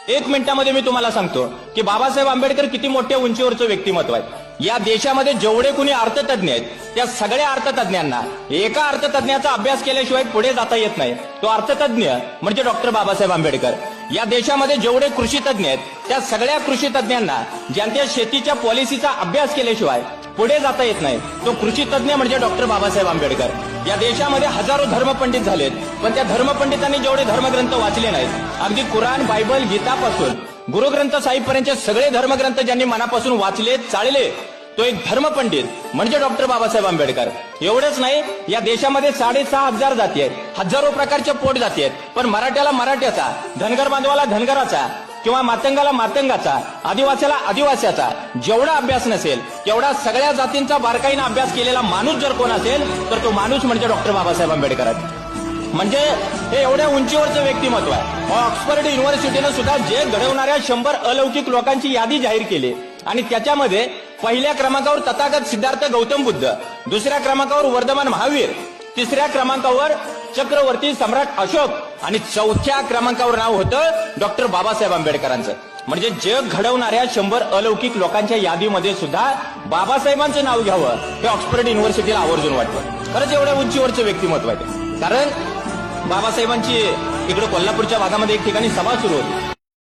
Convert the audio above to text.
एक मिनिटामध्ये मी तुम्हाला सांगतो की बाबासाहेब आंबेडकर किती मोठ्या उंचीवरचं व्यक्तिमत्व आहे। या देशामध्ये जेवढे कुणी अर्थतज्ञ आहेत त्या सगळ्या अर्थतज्ञांना एका अर्थतज्ञाचा अभ्यास केल्याशिवाय पुढे जाता येत नाही। तो अर्थतज्ञ म्हणजे डॉक्टर बाबासाहेब आंबेडकर। या देशामध्ये जेवढे कृषी तज्ञ आहेत त्या सगळ्या कृषी तज्ञांना ज्यांच्या शेतीच्या पॉलिसीचा अभ्यास केल्याशिवाय पुढे जाता येत नाही तो कृषी तज्ञ म्हणजे डॉक्टर बाबासाहेब आंबेडकर। या देशामध्ये हजारो धर्मपंडित झालेत, पण त्या धर्मपंडितांनी जेवढे धर्मग्रंथ वाचले नाहीत, अगदी कुराण, बायबल, गीतापासून गुरुग्रंथ साहिबपर्यंतचे सगळे धर्मग्रंथ ज्यांनी मनापासून वाचले, चाळले, तो एक धर्मपंडित म्हणजे डॉक्टर बाबासाहेब आंबेडकर। एवढंच नाही, या देशामध्ये 6,500 जाती आहेत, हजारो प्रकारच्या पोट जाती आहेत, पण मराठ्याला मराठ्याचा, धनगर बांधवाला धनगराचा किंवा मातंगाला मातंगाचा, आदिवासीला आदिवासीचा जेवढा अभ्यास नसेल तेवढा सगळ्या जातींचा बारकाईने अभ्यास केलेला माणूस जर कोण असेल तर तो माणूस म्हणजे डॉक्टर बाबासाहेब आंबेडकर आहेत। म्हणजे हे एवढ्या उंचीवरचं व्यक्तिमत्व आहे। ऑक्सफर्ड युनिव्हर्सिटीनं सुद्धा जे घडवणाऱ्या 100 अलौकिक लोकांची यादी जाहीर केली आणि त्याच्यामध्ये पहिल्या क्रमांकावर तथागत सिद्धार्थ गौतम बुद्ध, दुसऱ्या क्रमांकावर वर्धमान महावीर, तिसऱ्या क्रमांकावर चक्रवर्ती सम्राट अशोक आणि चौथ्या क्रमांकावर नाव होतं डॉक्टर बाबासाहेब आंबेडकरांचं। म्हणजे जग घडवणाऱ्या 100 अलौकिक लोकांच्या यादीमध्ये सुद्धा बाबासाहेबांचं नाव घ्यावं हे ऑक्सफर्ड युनिव्हर्सिटीला आवर्जून वाटतं। खरंच एवढ्या उंचीवरचं व्यक्तिमत्व आहे। कारण बाबासाहेबांची इकडे कोल्हापूरच्या भागामध्ये एक ठिकाणी सभा सुरू होती